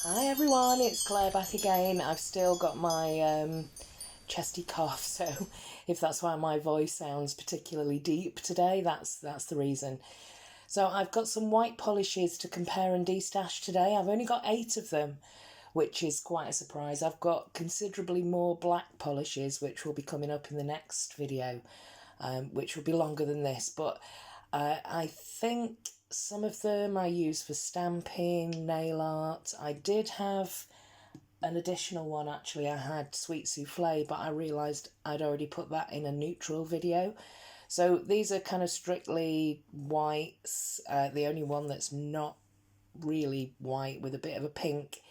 Hi everyone, it's Claire back again. I've still got my chesty cough, so if that's why my voice sounds particularly deep today, that's the reason. So I've got some white polishes to compare and destash today. I've only got 8 of them, which is quite a surprise. I've got considerably more black polishes, which will be coming up in the next video, which will be longer than this, but I think some of them I use for stamping, nail art. I did have an additional one actually. I had Sweet Souffle, but I realised I'd already put that in a neutral video. So these are kind of strictly whites. The only one that's not really white with a bit of a pink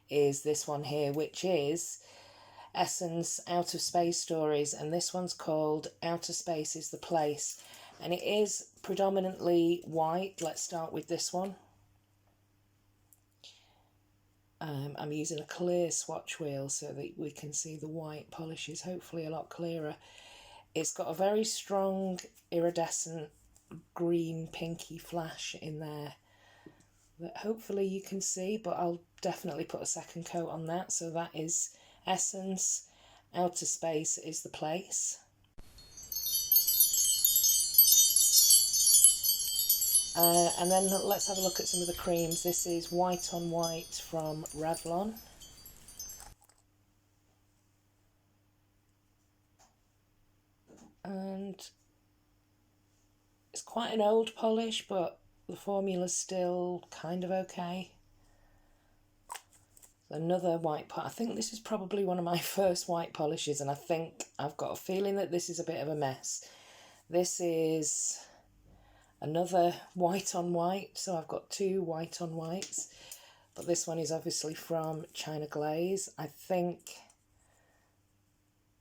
is this one here, which is Essence Outer Space Stories, and this one's called Outer Space is the Place, and it is predominantly white. Let's start with this one. I'm using a clear swatch wheel so that we can see the white polishes, hopefully a lot clearer. It's got a very strong iridescent green pinky flash in there that hopefully you can see, but I'll definitely put a second coat on that. So that is Essence Outer Space is the Place. And then let's have a look at some of the creams. This is White on White from Revlon. And it's quite an old polish, but the formula's still kind of okay. Another white pot. I think this is probably one of my first white polishes, and I think I've got a feeling that this is a bit of a mess. This is another white on white, so I've got 2 white on whites, but this one is obviously from China Glaze. I think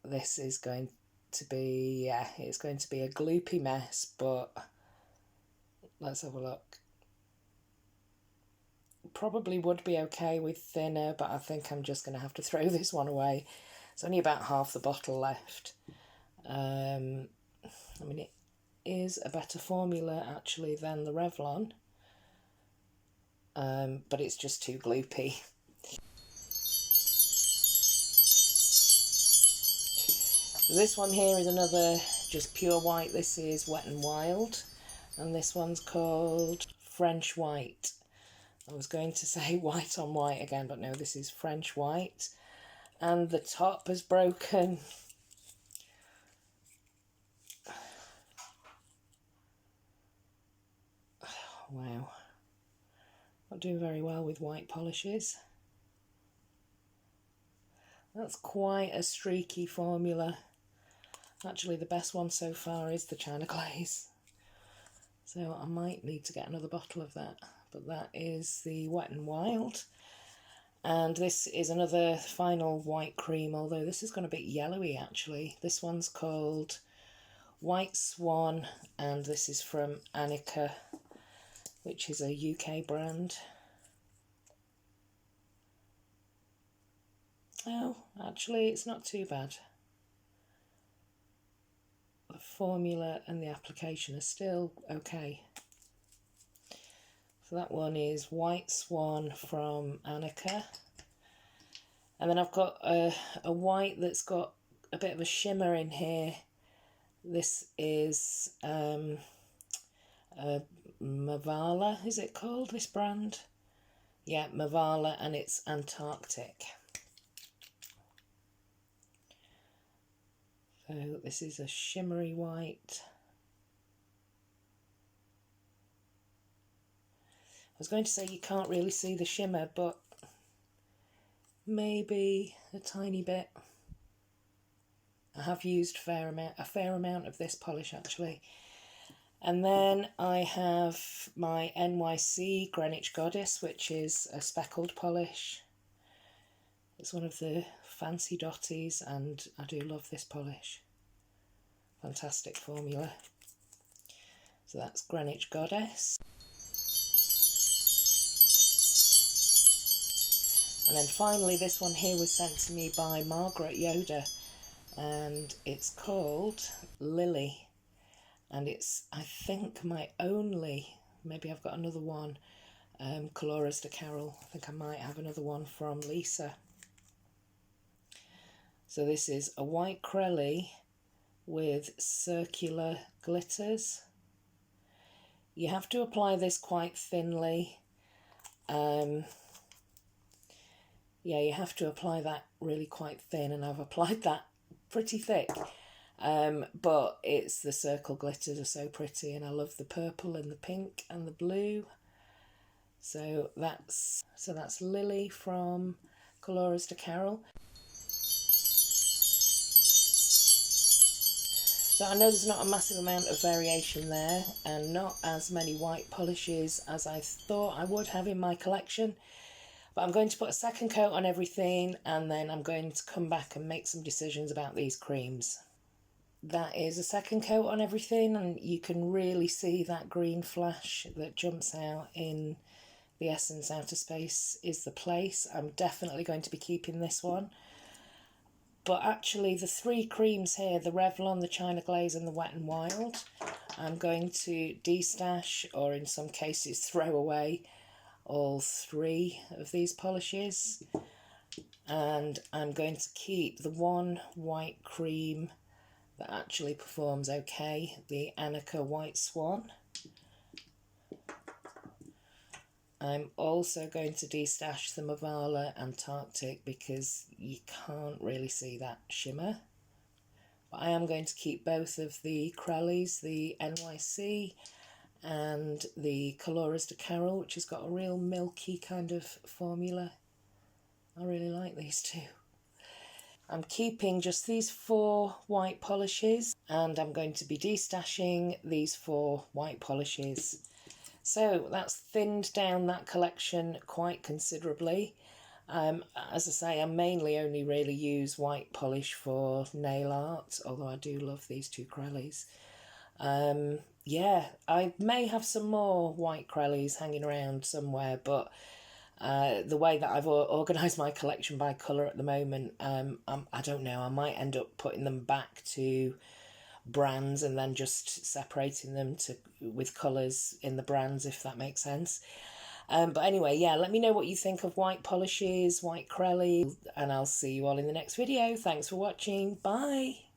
this is going to be, yeah, it's going to be a gloopy mess, but let's have a look. Probably would be okay with thinner, but I think I'm just going to have to throw this one away. It's only about half the bottle left. I mean, it is a better formula actually than the Revlon, but it's just too gloopy. This one here is another just pure white. This is Wet n Wild, and this one's called French White. I was going to say white on white again, but no, this is French White, and the top has broken. Wow, not doing very well with white polishes. That's quite a streaky formula. Actually, the best one so far is the China Glaze, so I might need to get another bottle of that. But that is the Wet n Wild, and this is another final white cream, although this has gone a bit yellowy actually. This one's called White Swan, and this is from Annika, which is a UK brand. Oh, actually it's not too bad. The formula and the application are still okay. So that one is White Swan from Annika. And then I've got a white that's got a bit of a shimmer in here. This is Mavala, is it called, this brand? Yeah, Mavala, and it's Antarctic. So this is a shimmery white. I was going to say you can't really see the shimmer, but maybe a tiny bit. I have used a fair amount of this polish actually. And then I have my NYC Greenwich Goddess, which is a speckled polish. It's one of the fancy dotties, and I do love this polish. Fantastic formula. So that's Greenwich Goddess. And then finally, this one here was sent to me by Margaret Yoder, and it's called Lily. And it's, I think, my only, maybe I've got another one, Colores de Carol. I think I might have another one from Lisa. So this is a white Crelly with circular glitters. You have to apply this quite thinly. Yeah, you have to apply that really quite thin, and I've applied that pretty thick. But it's the circle glitters are so pretty, and I love the purple and the pink and the blue. So that's Lily from Colores de Carol. So I know there's not a massive amount of variation there, and not as many white polishes as I thought I would have in my collection. But I'm going to put a second coat on everything, and then I'm going to come back and make some decisions about these creams. That is a second coat on everything, and you can really see that green flash that jumps out in the Essence Outer Space is the place. I'm definitely going to be keeping this one. But actually the three creams here, the Revlon, the China Glaze and the Wet n Wild, I'm going to destash, or in some cases throw away, all three of these polishes, and I'm going to keep the one white cream that actually performs okay, the Annika White Swan. I'm also going to destash the Mavala Antarctic because you can't really see that shimmer. But I am going to keep both of the Crellys, the NYC and the Colores de Carol, which has got a real milky kind of formula. I really like these two. I'm keeping just these 4 white polishes, and I'm going to be destashing these 4 white polishes. So that's thinned down that collection quite considerably. As I say, I mainly only really use white polish for nail art, although I do love these 2 Crellys. Yeah, I may have some more white Crellys hanging around somewhere, but the way that I've organised my collection by colour at the moment, I don't know, I might end up putting them back to brands and then just separating them with colours in the brands, if that makes sense. But anyway, yeah, let me know what you think of white polishes, white Crelly, and I'll see you all in the next video. Thanks for watching. Bye.